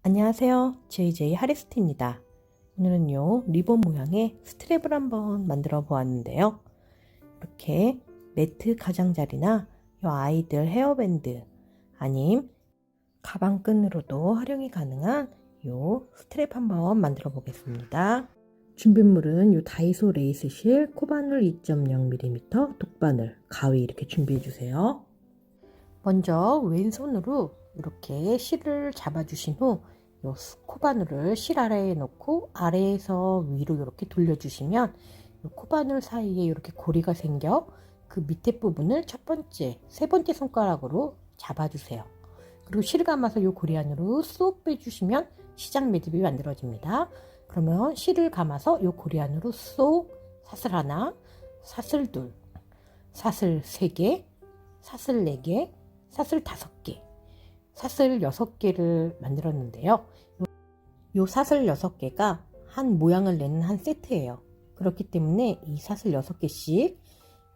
안녕하세요. JJ 하리스트입니다. 오늘은요, 리본 모양의 스트랩을 한번 만들어 보았는데요. 이렇게 매트 가장자리나 요 아이들 헤어밴드 아님 가방끈으로도 활용이 가능한 요 스트랩 한번 만들어 보겠습니다. 준비물은 요 다이소 레이스실 코바늘 2.0mm 독바늘 가위 이렇게 준비해 주세요. 먼저 왼손으로 이렇게 실을 잡아주신 후 요 코바늘을 실 아래에 놓고 아래에서 위로 이렇게 돌려주시면 요 코바늘 사이에 이렇게 고리가 생겨 그 밑에 부분을 첫 번째, 세 번째 손가락으로 잡아주세요. 그리고 실을 감아서 요 고리 안으로 쏙 빼주시면 시작 매듭이 만들어집니다. 그러면 실을 감아서 요 고리 안으로 쏙 사슬 하나, 사슬 둘, 사슬 세 개, 사슬 네 개, 사슬 5개, 사슬 6개를 만들었는데요. 요 사슬 6개가 한 모양을 내는 한 세트예요. 그렇기 때문에 이 사슬 6개씩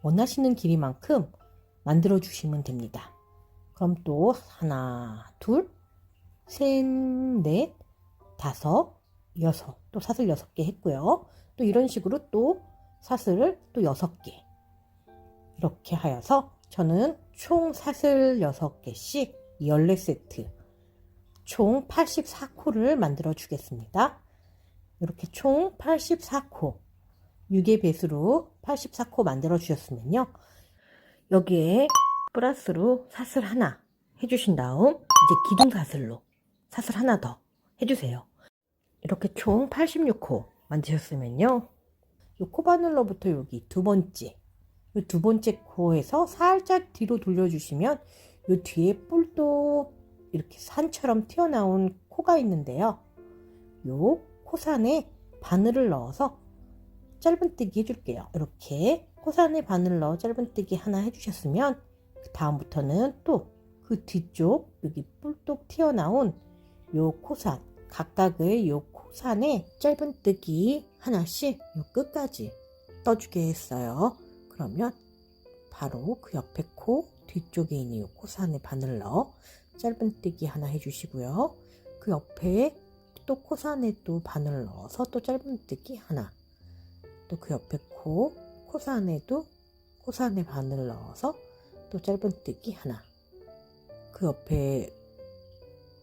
원하시는 길이만큼 만들어 주시면 됩니다. 그럼 또 하나, 둘, 셋, 넷, 다섯, 여섯, 또 사슬 6개 했고요. 또 이런 식으로 또 사슬을 또 6개 이렇게 하여서 저는 총 사슬 6개씩 14세트 총 84코를 만들어 주겠습니다. 이렇게 총 84코 6의 배수로 84코 만들어 주셨으면요. 여기에 플러스로 사슬 하나 해주신 다음 이제 기둥 사슬로 사슬 하나 더 해주세요. 이렇게 총 86코 만드셨으면요. 이 코바늘로부터 여기 두 번째 코에서 살짝 뒤로 돌려주시면 이 뒤에 뿔도 이렇게 산처럼 튀어나온 코가 있는데요. 요 코산에 바늘을 넣어서 짧은뜨기 해줄게요. 이렇게 코산에 바늘 넣어 짧은뜨기 하나 해주셨으면 그 다음부터는 또 그 뒤쪽 여기 뿔독 튀어나온 요 코산 각각의 요 코산에 짧은뜨기 하나씩 요 끝까지 떠주게 했어요. 그러면 바로 그 옆에 코 뒤쪽에 있는 요 코산에 바늘 넣어 짧은뜨기 하나 해주시고요. 그 옆에 또 코산에 또 바늘 넣어서 또 짧은뜨기 하나, 또 그 옆에 코산에도 코산에 바늘 넣어서 또 짧은뜨기 하나, 그 옆에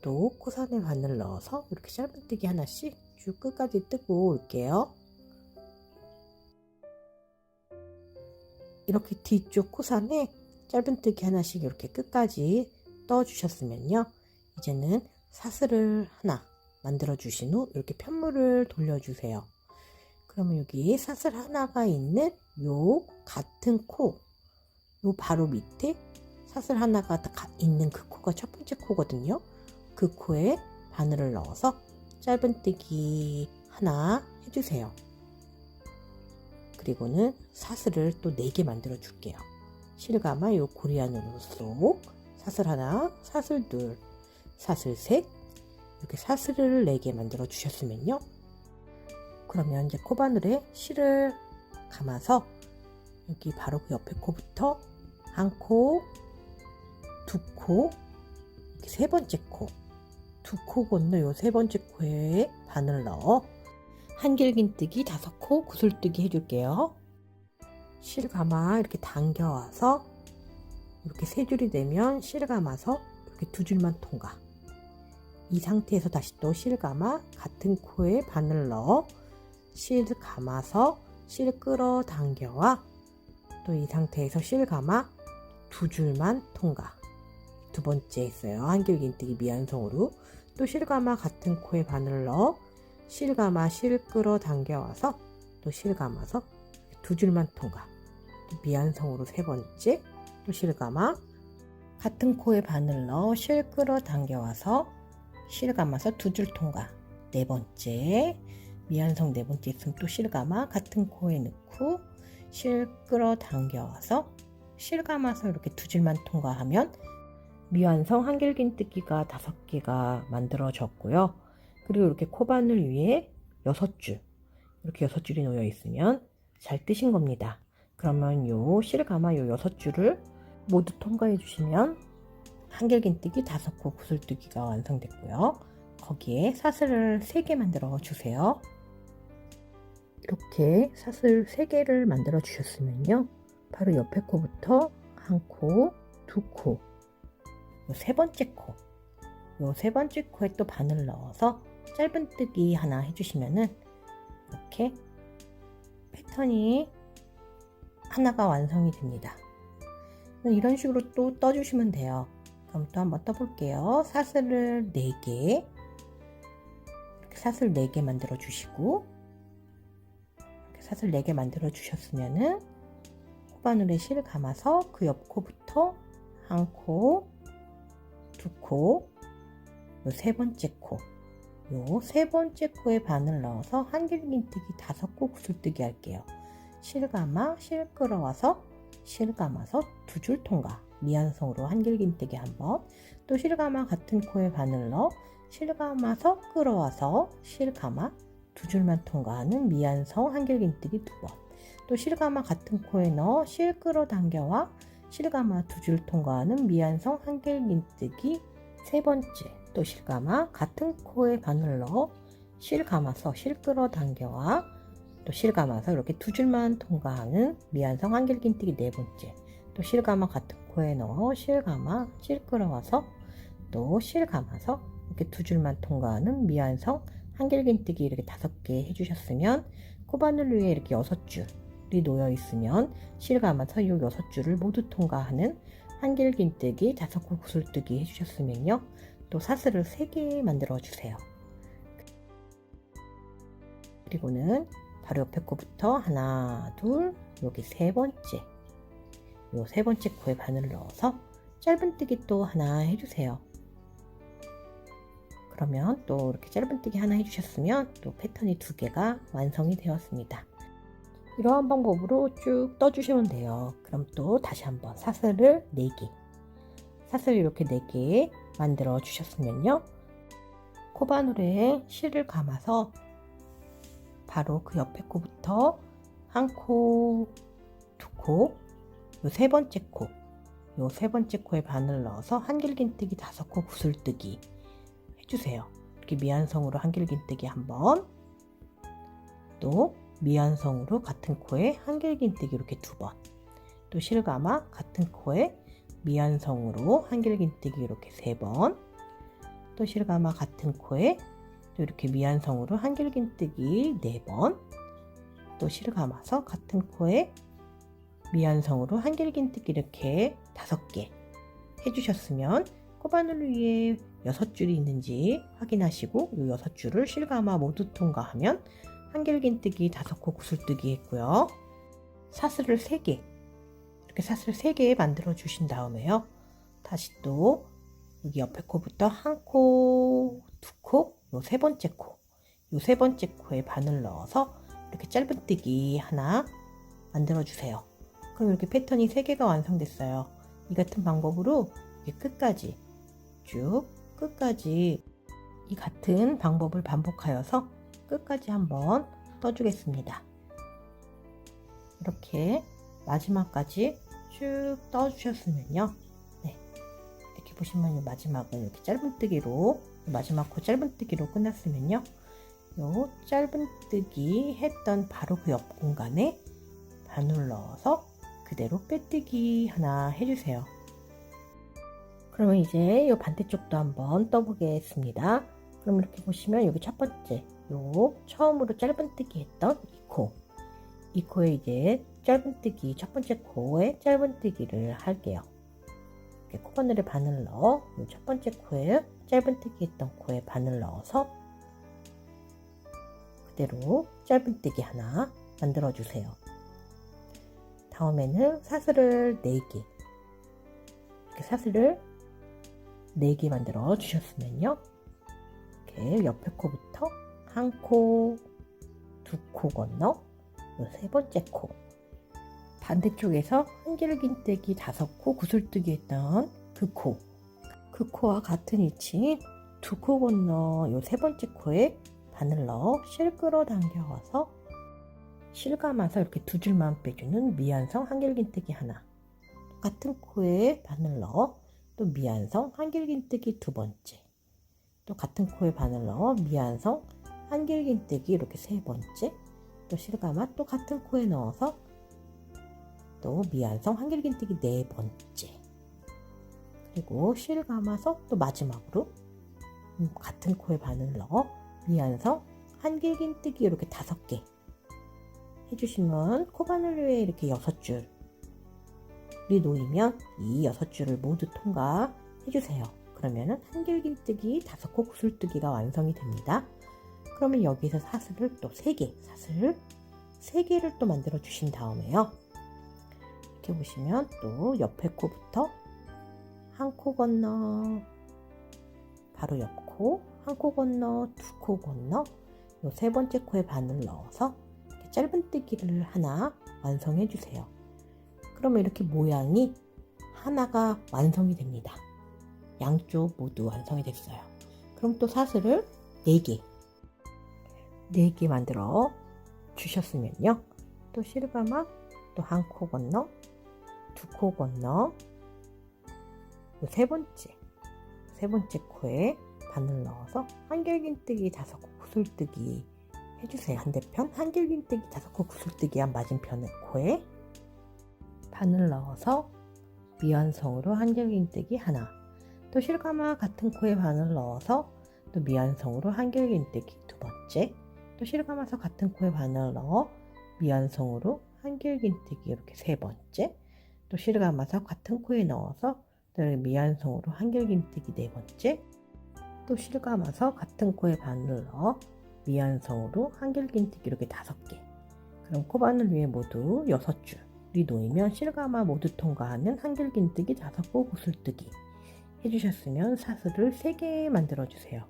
또 코산에 바늘 넣어서 이렇게 짧은뜨기 하나씩 쭉 끝까지 뜨고 올게요. 이렇게 뒤쪽 코산에 짧은뜨기 하나씩 이렇게 끝까지 떠 주셨으면요. 이제는 사슬을 하나 만들어 주신 후 이렇게 편물을 돌려주세요. 그러면 여기 사슬 하나가 있는 요 같은 코, 요 바로 밑에 사슬 하나가 있는 그 코가 첫 번째 코거든요. 그 코에 바늘을 넣어서 짧은뜨기 하나 해주세요. 그리고는 사슬을 또 4개 만들어 줄게요. 실감아 요 고리 안으로 쏙 사슬 하나, 사슬 둘, 사슬 셋 이렇게 사슬을 4개 만들어 주셨으면요. 그러면 이제 코바늘에 실을 감아서 여기 바로 그 옆에 코부터 한 코, 두 코, 이렇게 세 번째 코, 두 코 건너 요 세 번째 코에 바늘 넣어 한길긴뜨기 5코 구슬뜨기 해줄게요. 실 감아 이렇게 당겨와서 이렇게 3줄이 되면 실 감아서 이렇게 2줄만 통과. 이 상태에서 다시 또 실 감아 같은 코에 바늘 넣어 실 감아서 실 끌어 당겨와 또 이 상태에서 실 감아 2줄만 통과. 두 번째 했어요. 한길긴뜨기 미완성으로 또 실 감아 같은 코에 바늘 넣어 실 감아 실 끌어 당겨와서 또 실 감아서 2줄만 통과. 또 미완성으로 세 번째 또 실 감아 같은 코에 바늘 넣어 실 끌어 당겨와서 실 감아서 2줄 통과. 네 번째 미완성 네 번째 있으면 또 실 감아 같은 코에 넣고 실 끌어 당겨와서 실 감아서 이렇게 2줄만 통과하면 미완성 한길긴뜨기가 5개가 만들어졌고요. 그리고 이렇게 코바늘 위에 6줄 이렇게 6줄이 놓여 있으면 잘 뜨신 겁니다. 그러면 요 실 감아 요 6줄을 모두 통과해 주시면 한길긴뜨기 5코 구슬뜨기가 완성됐고요. 거기에 사슬을 3개 만들어 주세요. 이렇게 사슬 3개를 만들어 주셨으면요, 바로 옆에 코부터 한 코, 두 코, 요 세 번째 코, 요 세 번째 코에 또 바늘 넣어서 짧은뜨기 하나 해주시면은 이렇게 패턴이 하나가 완성이 됩니다. 이런 식으로 또 떠주시면 돼요. 그럼 또 한번 떠볼게요. 사슬을 4개, 이렇게 사슬 4개 만들어 주시고, 이렇게 사슬 4개 만들어 주셨으면은 코바늘에 실 감아서 그 옆 코부터 한 코, 두 코, 요 세 번째 코, 요 세 번째 코에 바늘 넣어서 한길긴뜨기 5코 구슬뜨기 할게요. 실 감아, 실 끌어와서, 실 감아서 2줄 통과, 미완성으로 한길긴뜨기 한번, 또 실 감아 같은 코에 바늘 넣어 실 감아서 끌어와서 실 감아 2줄만 통과하는 미완성 한길긴뜨기 2번, 또 실 감아 같은 코에 넣어 실 끌어당겨와 실 감아 2줄 통과하는 미완성 한길긴뜨기 3번째, 또 실 감아 같은 코에 바늘 넣어 실 감아서 실 끌어당겨와 또 실 감아서 이렇게 2줄만 통과하는 미완성 한길긴뜨기 4번째, 또 실 감아 같은 코에 넣어 실 감아 실 끌어와서 또 실 감아서 이렇게 2줄만 통과하는 미완성 한길긴뜨기 이렇게 5개 해주셨으면, 코바늘 위에 이렇게 6줄이 놓여 있으면 실 감아서 이 6줄을 모두 통과하는 한길긴뜨기 5코 구슬뜨기 해주셨으면요, 또 사슬을 3개 만들어 주세요. 그리고는 바로 옆에 코부터 하나, 둘, 여기 세 번째, 요 세 번째 코에 바늘을 넣어서 짧은뜨기 또 하나 해주세요. 그러면 또 이렇게 짧은뜨기 하나 해주셨으면 또 패턴이 2개가 완성이 되었습니다. 이러한 방법으로 쭉 떠주시면 돼요. 그럼 또 다시 한번 사슬을 4개, 사슬 이렇게 4개 만들어 주셨으면요, 코바늘에 실을 감아서 바로 그 옆에 코부터 한 코, 두 코, 요 세 번째 코, 요 세 번째 코에 바늘 넣어서 한길긴뜨기 5코 구슬뜨기 해주세요. 이렇게 미완성으로 한길긴뜨기 한번, 또 미완성으로 같은 코에 한길긴뜨기 이렇게 2번, 또 실감아 같은 코에 미완성으로 한길긴뜨기 이렇게 3번, 또 실감아 같은 코에 또 이렇게 미완성으로 한길긴뜨기 4번, 또 실을 감아서 같은 코에 미완성으로 한길긴뜨기 이렇게 5개 해주셨으면, 코바늘 위에 6줄이 있는지 확인하시고 이 6줄을 실 감아 모두 통과하면 한길긴뜨기 5코 구슬뜨기 했고요. 사슬을 3개, 이렇게 사슬 3개 만들어 주신 다음에요, 다시 또 여기 옆에 코부터 한 코, 두 코, 요 세 번째 코, 요 세 번째 코에 바늘 넣어서 이렇게 짧은뜨기 하나 만들어 주세요. 그럼 이렇게 패턴이 3개가 완성됐어요. 이 같은 방법으로 끝까지 쭉 끝까지 이 같은 방법을 반복하여서 끝까지 한번 떠주겠습니다. 이렇게 마지막까지 쭉 떠주셨으면요, 네, 이렇게 보시면 마지막은 이렇게 짧은뜨기로, 마지막 코 짧은뜨기로 끝났으면요, 요 짧은뜨기 했던 바로 그 옆 공간에 바늘 넣어서 그대로 빼뜨기 하나 해주세요. 그러면 이제 요 반대쪽도 한번 떠보겠습니다. 그럼 이렇게 보시면 여기 첫 번째, 요 처음으로 짧은뜨기 했던 이 코에 이제 짧은뜨기, 첫 번째 코에 짧은뜨기를 할게요. 이렇게 코바늘에 바늘 넣어 요 첫 번째 코에 짧은뜨기 했던 코에 바늘 넣어서 그대로 짧은뜨기 하나 만들어 주세요. 다음에는 사슬을 4개, 이렇게 사슬을 4개 만들어 주셨으면요, 이렇게 옆에 코부터 한 코, 두 코 건너 요 세 번째 코, 반대쪽에서 한길긴뜨기 5코 구슬뜨기 했던 그 코와 같은 위치인 2코 건너 요 세 번째 코에 바늘 넣어 실 끌어당겨와서 실 감아서 이렇게 2줄만 빼주는 미완성 한길긴뜨기 하나, 같은 코에 바늘 넣어 또 미완성 한길긴뜨기 2번째, 또 같은 코에 바늘 넣어 미완성 한길긴뜨기 이렇게 세 번째, 또 실감아 또 같은 코에 넣어서 또 미완성 한길긴뜨기 네 번째, 그리고 실 감아서 또 마지막으로 같은 코에 바늘 넣어 미완성 한길긴뜨기 이렇게 5개 해주시면 코바늘 위에 이렇게 6줄이 놓이면 이 6줄을 모두 통과해주세요. 그러면은 한길긴뜨기 5코 구슬뜨기가 완성이 됩니다. 그러면 여기서 사슬을 또 3개, 사슬 3개를 또 만들어 주신 다음에요. 이렇게 보시면 또 옆에 코부터 한 코 건너, 바로 옆 코, 한 코 건너, 2코 건너, 요 세 번째 코에 바늘 넣어서 이렇게 짧은뜨기를 하나 완성해 주세요. 그러면 이렇게 모양이 하나가 완성이 됩니다. 양쪽 모두 완성이 됐어요. 그럼 또 사슬을 4개 만들어 주셨으면요. 또 실감아 또 한 코 건너, 2코 건너, 세 번째 코에 바늘 넣어서 한길긴뜨기 5코 구슬뜨기 해주세요. 반대편 한길긴뜨기 5코 구슬뜨기 한 맞은편 코에 바늘 넣어서 미완성으로 한길긴뜨기 하나, 또 실감아 같은 코에 바늘 넣어서 또 미완성으로 한길긴뜨기 2번째, 또 실감아서 같은 코에 바늘 넣어 미완성으로 한길긴뜨기 이렇게 3번째, 또 실감아서 같은 코에 넣어서 또 미완성으로 한길긴뜨기 4번째, 또 실감아서 같은 코에 바늘 넣어 미완성으로 한길긴뜨기 이렇게 5개. 그럼 코바늘 위에 모두 6줄이 놓이면 실감아 모두 통과하는 한길긴뜨기 5코 구슬뜨기 해주셨으면 사슬을 3개 만들어 주세요.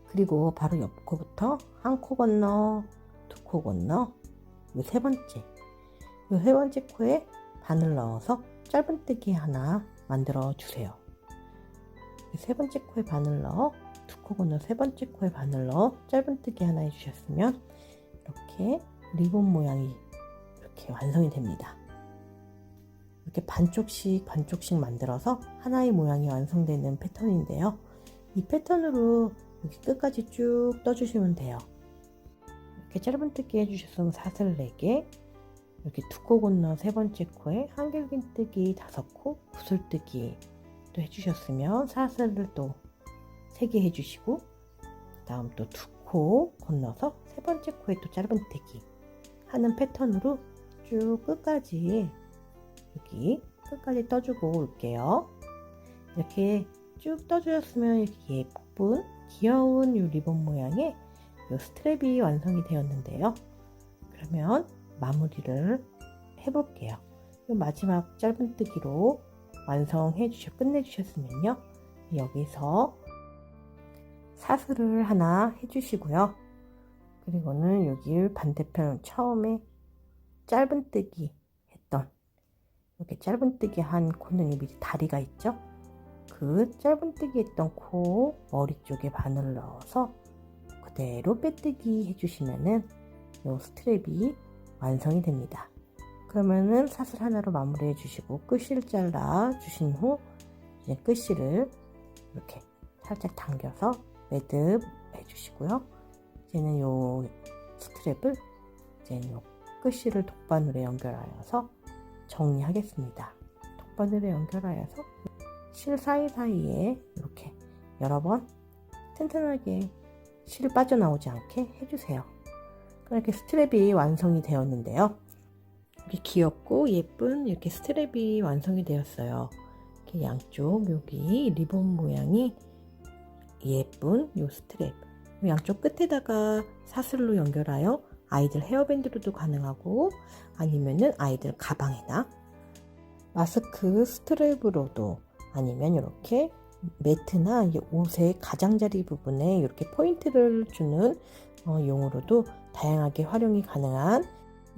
그리고 바로 옆 코부터 한 코 건너, 2코 건너, 요 세 번째 코에 바늘 넣어서 짧은뜨기 하나 만들어 주세요. 세 번째 코에 바늘 넣어 2코 건너 세 번째 코에 바늘 넣어 짧은뜨기 하나 해주셨으면 이렇게 리본 모양이 이렇게 완성이 됩니다. 이렇게 반쪽씩 만들어서 하나의 모양이 완성되는 패턴인데요. 이 패턴으로 여기 끝까지 쭉 떠주시면 돼요. 이렇게 짧은뜨기 해주셨으면 사슬 4개, 이렇게 2코 건너 세 번째 코에 한길긴뜨기 5코 구슬뜨기 또 해주셨으면 사슬을 또 3개 해주시고, 그 다음 또 2코 건너서 세 번째 코에 또 짧은뜨기 하는 패턴으로 쭉 끝까지 여기 끝까지 떠주고 올게요. 이렇게 쭉 떠주셨으면 이렇게 예쁜 귀여운 이 리본 모양의 이 스트랩이 완성이 되었는데요. 그러면 마무리를 해볼게요. 이 마지막 짧은뜨기로 끝내주셨으면요. 여기서 사슬을 하나 해주시고요. 그리고는 여기 반대편 처음에 짧은뜨기 했던 이렇게 짧은뜨기 한 코는 밑에 다리가 있죠. 그 짧은뜨기 했던 코 머리 쪽에 바늘을 넣어서 그대로 빼뜨기 해주시면은 이 스트랩이 완성이 됩니다. 그러면은 사슬 하나로 마무리해 주시고 끝을 잘라 주신 후 이제 끝실을 이렇게 살짝 당겨서 매듭 해주시고요. 이제는 이 스트랩을 이제는 요 끝실을 독바늘에 연결하여서 정리하겠습니다. 독바늘에 연결하여서 실 사이사이에 이렇게 여러 번 튼튼하게 실 빠져나오지 않게 해주세요. 이렇게 스트랩이 완성이 되었는데요. 이렇게 귀엽고 예쁜 이렇게 스트랩이 완성이 되었어요. 이렇게 양쪽 여기 리본 모양이 예쁜 이 스트랩, 양쪽 끝에다가 사슬로 연결하여 아이들 헤어밴드로도 가능하고 아니면은 아이들 가방이나 마스크 스트랩으로도, 아니면 이렇게 매트나 옷의 가장자리 부분에 이렇게 포인트를 주는 용으로도 다양하게 활용이 가능한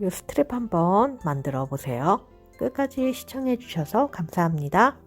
이 스트랩 한번 만들어 보세요. 끝까지 시청해 주셔서 감사합니다.